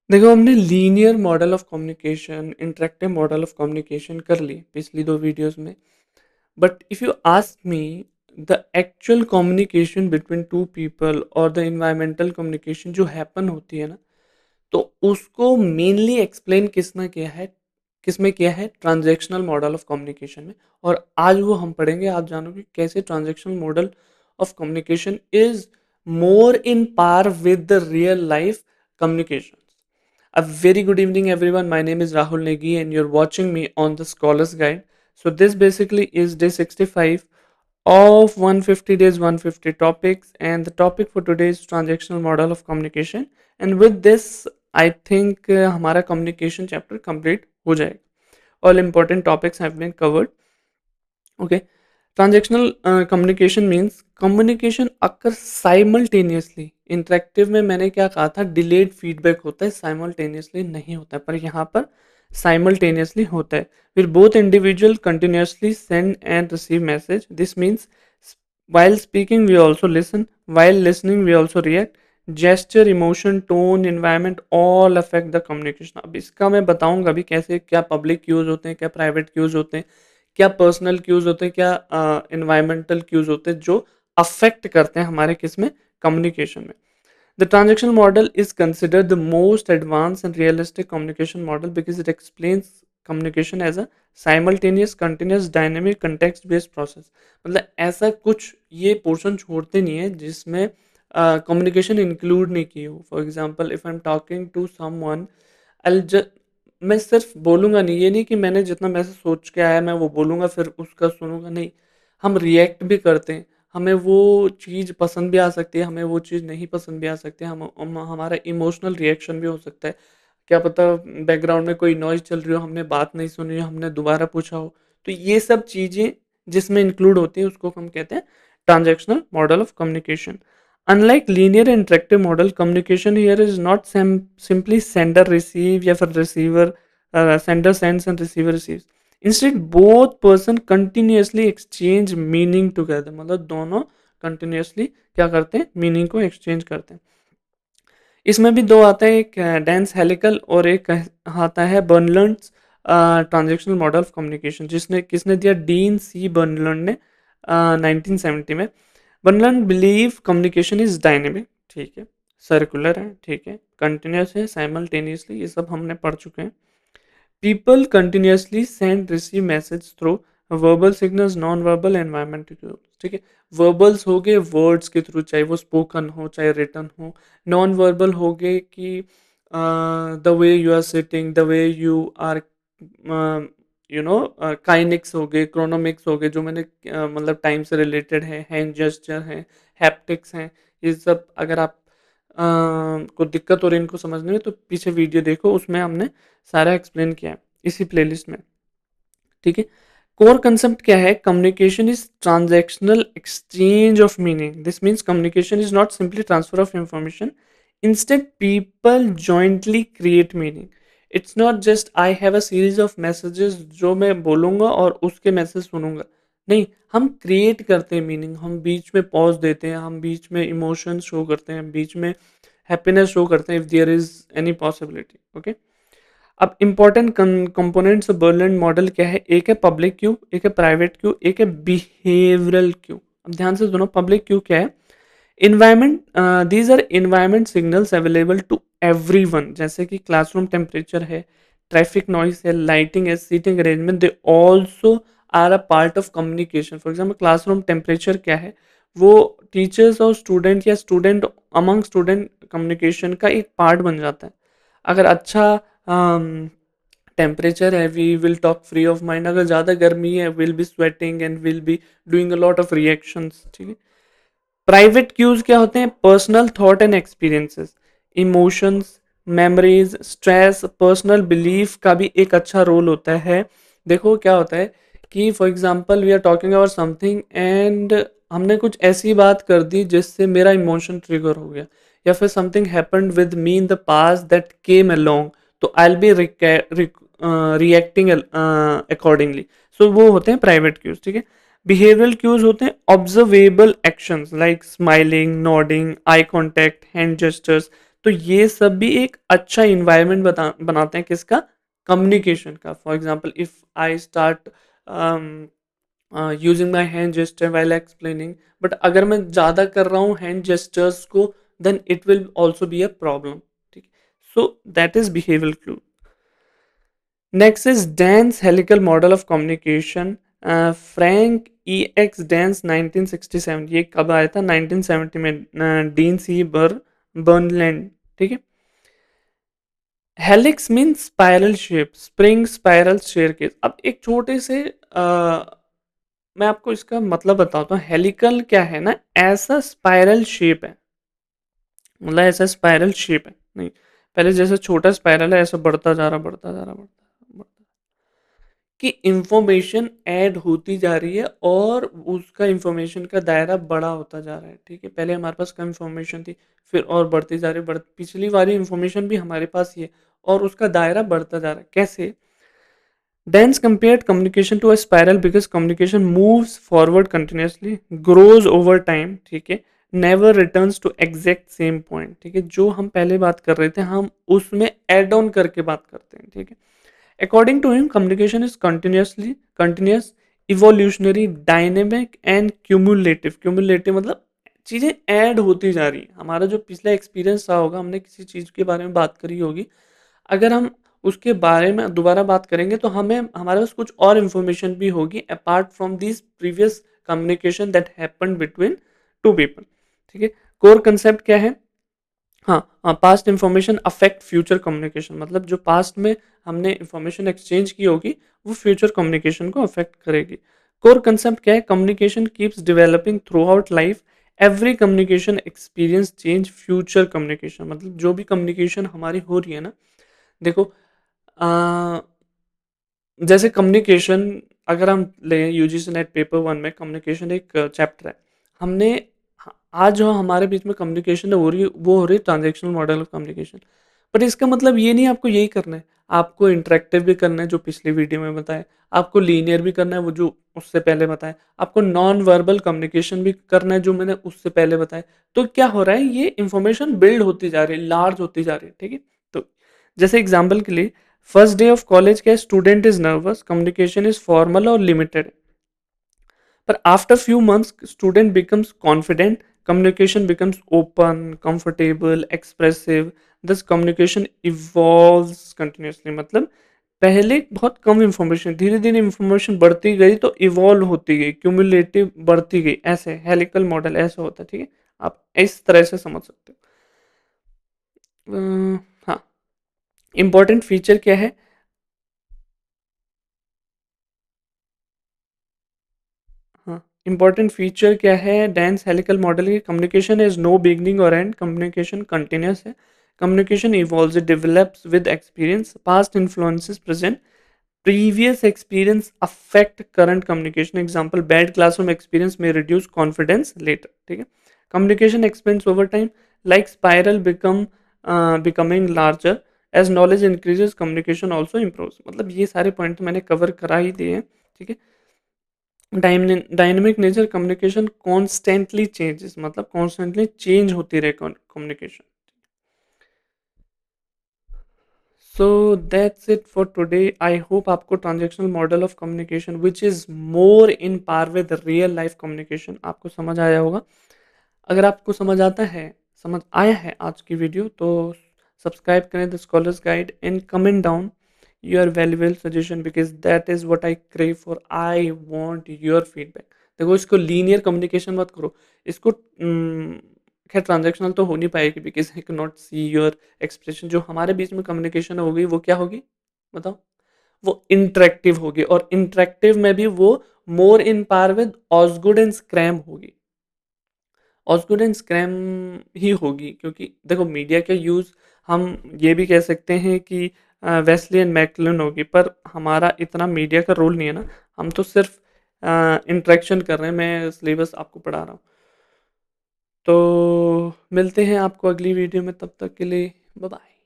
देखो, हमने linear model of communication, interactive model of communication कर ली पिछली 2 वीडियोज़ में। But if you ask me, the actual communication between 2 people और the environmental communication जो happen होती है ना, तो उसको मेनली एक्सप्लेन किसमें किया है ट्रांजैक्शनल मॉडल ऑफ कम्युनिकेशन में। और आज वो हम पढ़ेंगे, आप जानोगे कैसे transactional model of communication is more in par with the real life communication. A very good evening, everyone. My name is Rahul Negi, and you're watching me on the Scholars Guide. So, this basically is day 65 of 150 days, 150 topics, and the topic for today is transactional model of communication. And with this, I think हमारा communication chapter complete हो जाएगा. All important topics have been covered. Okay. Transactional communication means communication occur simultaneously. Interactive में मैंने क्या कहा था, delayed feedback होता है, साइमल्टेनियसली नहीं होता है, पर यहाँ पर साइमल्टेनियसली होता है। फिर both individual continuously send and receive message. This means while speaking we also listen, while listening we also react. Gesture, emotion, tone, environment all affect the communication. अब इसका मैं बताऊंगा भी कैसे, क्या पब्लिक क्यूज होते हैं, क्या प्राइवेट क्यूज होते हैं, क्या पर्सनल क्यूज होते हैं, क्या इन्वायरमेंटल क्यूज होते हैं जो अफेक्ट करते हैं हमारे किस में, कम्युनिकेशन में। The transactional model is considered the most advanced and realistic communication model because it explains communication as a simultaneous, continuous, dynamic, context based process. मतलब ऐसा कुछ ये पोर्शन छोड़ते नहीं है जिसमें कम्युनिकेशन इंक्लूड नहीं की हो। For example, if I am talking to someone, मैं सिर्फ बोलूंगा नहीं, ये नहीं कि मैंने जितना मैसेज सोच के आया मैं वो बोलूंगा फिर उसका सुनूंगा, नहीं। हम रिएक्ट भी करते हैं, हमें वो चीज़ पसंद भी आ सकती है, हमें वो चीज़ नहीं पसंद भी आ सकती है, हमारा इमोशनल रिएक्शन भी हो सकता है। क्या पता बैकग्राउंड में कोई नॉइज़ चल रही हो, हमने बात नहीं सुनी हो, हमने दोबारा पूछा हो। तो ये सब चीज़ें जिसमें इंक्लूड होती हैं उसको हम कहते हैं transactional model of communication. Unlike linear interactive model, communication here is not simply sender receive या फिर receiver, sender sends and receiver receives. Instead both person continuously exchange meaning together. मतलब दोनों कंटिन्यूसली क्या करते हैं, मीनिंग को एक्सचेंज करते हैं। इसमें भी दो आता है, एक डेंस हेलिकल और एक आता है बर्नलर्ड्स ट्रांजेक्शनल मॉडल ऑफ कम्युनिकेशन, जिसने किसने दिया, डीन सी बर्नलर्ड ने 1970 में। बर्नलर्ड बिलीव कम्युनिकेशन इज डायनेमिक, ठीक है, सर्कुलर है, ठीक है, कंटिन्यूस है, साइमल्टेनियसली, ये सब हमने पढ़ चुके हैं। People continuously send receive message through verbal signals, non verbal, environmental cues, ठीक है। वर्बल्स हो गए वर्ड्स के थ्रू, चाहे वो स्पोकन हो चाहे रिटन हो। नॉन वर्बल हो गए कि the way you are sitting, the way you are, kinesics हो गए, क्रोनोमिक्स हो गए, जो मैंने मतलब टाइम से रिलेटेड है, हैंड जेस्चर है, हैप्टिक्स हैं। ये सब अगर आप को दिक्कत हो रही है इनको समझने में, तो पीछे वीडियो देखो, उसमें हमने सारा एक्सप्लेन किया है इसी प्लेलिस्ट में, ठीक है। कोर कंसेप्ट क्या है, communication is transactional exchange of meaning. This means communication is not simply transfer of information, instead people jointly create meaning. It's not just I have a series of messages जो मैं बोलूंगा और उसके message सुनूंगा, नहीं। हम क्रिएट करते हैं मीनिंग, हम बीच में पॉज देते हैं, हम बीच में इमोशंस शो करते हैं, बीच में हैप्पीनेस शो करते हैं, if there is any possibility, okay. अब इंपॉर्टेंट कंपोनेंट्स बर्नलैंड मॉडल क्या है, एक है पब्लिक क्यू, एक है प्राइवेट क्यू, एक है बिहेवियरल क्यू। अब ध्यान से सुनो, पब्लिक क्यू क्या है, environment, these are environment signals available to everyone, जैसे कि क्लासरूम टेम्परेचर है, ट्रैफिक नॉइस है, लाइटिंग है, seating arrangement, they also are a part of communication. For example, classroom temperature क्या है, वो टीचर्स और स्टूडेंट या स्टूडेंट अमंग स्टूडेंट कम्युनिकेशन का एक पार्ट बन जाता है। अगर अच्छा टेम्परेचर है, we will talk free of mind. अगर ज़्यादा गर्मी है, will be sweating and will be doing a lot of reactions, ठीक है। प्राइवेट क्यूज क्या होते हैं, personal thought and experiences, emotions, memories, stress, personal belief का भी एक अच्छा रोल होता है। देखो क्या होता है कि for example we are talking about something and हमने कुछ ऐसी बात कर दी जिससे मेरा इमोशन ट्रिगर हो गया, या फिर something happened with me in the past that came along, तो I will be reacting accordingly. So वो होते हैं प्राइवेट क्यूज, ठीक है। बिहेवियरल क्यूज होते हैं observable actions like smiling, nodding, eye contact, hand gestures. तो ये सब भी एक अच्छा इन्वायरमेंट बनाते हैं किसका, कम्युनिकेशन का। For example if I start using my hand gesture while explaining, but अगर मैं ज़्यादा कर रहा हूँ हैंड जेस्टर्स को, then it will also be a problem. ठीक, so that is behavioural cue. Next is Dance helical model of communication. Frank E X Dance 1967, ये कब आया था, 1970 में, डीन सी बर्नलैंड। ठीक है, helix mean spiral shape, spring spiral staircase. अब एक छोटे से मैं आपको इसका मतलब बताता हूँ। हेलिकल क्या है ना, ऐसा स्पाइरल शेप है, मतलब ऐसा स्पाइरल शेप है नहीं, पहले जैसे छोटा स्पाइरल है ऐसा बढ़ता जा रहा, बढ़ता जा रहा, बढ़ता कि इंफॉर्मेशन ऐड होती जा रही है और उसका इंफॉर्मेशन का दायरा बड़ा होता जा रहा है। ठीक है, पहले हमारे पास कम इंफॉर्मेशन थी, फिर और बढ़ती जा रही, पिछली वाली इंफॉर्मेशन भी हमारे पास ही है और उसका दायरा बढ़ता जा रहा है। कैसे? Dance compared communication to a spiral because communication moves forward continuously, grows over time, ठीक है, never returns to exact same point। ठीक है, जो हम पहले बात कर रहे थे हम उसमें एड ऑन करके बात करते हैं। ठीक है, according to him communication is continuous, evolutionary, dynamic and cumulative. Cumulative मतलब चीज़ें ऐड होती जा रही है। हमारा जो पिछला एक्सपीरियंस रहा होगा, हमने किसी चीज़ के बारे में बात करी होगी, अगर हम उसके बारे में दोबारा बात करेंगे तो हमें हमारे पास कुछ और इन्फॉर्मेशन भी होगी apart from this previous communication that happened between two people. ठीक है, कोर कंसेप्ट क्या है? हाँ, past information affect future communication, मतलब जो पास्ट में हमने इंफॉर्मेशन एक्सचेंज की होगी वो फ्यूचर कम्युनिकेशन को अफेक्ट करेगी। कोर कंसेप्ट क्या है? Communication keeps developing through out life, every communication experience change future communication. मतलब जो भी कम्युनिकेशन हमारी हो रही है ना, देखो, अ, जैसे कम्युनिकेशन, अगर हम लें यूजीसी नेट पेपर वन में कम्युनिकेशन एक चैप्टर है, हमने आज जो हमारे बीच में कम्युनिकेशन हो रही है वो हो रही है transactional model of communication. But इसका मतलब ये नहीं आपको यही करना है, आपको इंटरेक्टिव भी करना है जो पिछली वीडियो में बताया, आपको लीनियर भी करना है वो जो उससे पहले बताया, आपको नॉन वर्बल कम्युनिकेशन भी करना है जो मैंने उससे पहले बताया। तो क्या हो रहा है, ये इंफॉर्मेशन बिल्ड होती जा रही है, लार्ज होती जा रही है। ठीक है, तो जैसे एग्जाम्पल के लिए फर्स्ट डे ऑफ कॉलेज के student is nervous, communication is formal और लिमिटेड, पर after few months student becomes confident, communication becomes open, comfortable, expressive, this communication evolves continuously. मतलब पहले बहुत कम इंफॉर्मेशन, धीरे धीरे इंफॉर्मेशन बढ़ती गई तो इवॉल्व होती गई, क्यूमुलेटिव बढ़ती गई, ऐसे हेलिकल मॉडल ऐसा होता है। ठीक है, आप इस तरह से समझ सकते हो। हाँ, इंपॉर्टेंट फीचर क्या है? हाँ, इंपॉर्टेंट फीचर क्या है डेंस हेलिकल मॉडल की? कम्युनिकेशन इज नो बिगनिंग और एंड, कम्युनिकेशन कंटिन्यूस है, communication evolves, it develops with experience, past influences present, previous experience affect current communication, example bad classroom experience may reduce confidence later। ठीक है, communication expands over time, like spiral becoming larger, as knowledge increases communication also improves। मतलब ये सारे point मैंने cover करा ही दिए हैं। ठीक है, dynamic nature communication constantly changes, मतलब कॉन्स्टेंटली चेंज होती रहे communication. So that's it for today. I hope आपको transactional model of communication which is more in par with real life communication आपको समझ आया होगा। अगर आपको समझ आया है आज की वीडियो, तो सब्सक्राइब करें the scholars guide and comment down your valuable suggestion, because that is what I crave for, I want your feedback. देखो, इसको लीनियर कम्युनिकेशन मत करो, इसको खैर ट्रांजेक्शनल तो हो नहीं पाएगी because I can not see your expression. जो हमारे बीच में कम्युनिकेशन होगी वो क्या होगी बताओ? वो इंटरेक्टिव होगी, और इंटरेक्टिव में भी वो मोर in par with ऑसगुड and scrum होगी। ऑसगुड एंड स्क्रैम ही होगी, क्योंकि देखो मीडिया का यूज़ हम ये भी कह सकते हैं कि वेस्ली एंड मैकलन होगी, पर हमारा इतना मीडिया का रोल नहीं है ना, हम तो सिर्फ इंटरेक्शन कर रहे हैं, मैं सिलेबस आपको पढ़ा रहा हूँ। तो मिलते हैं आपको अगली वीडियो में, तब तक के लिए बाय बाय।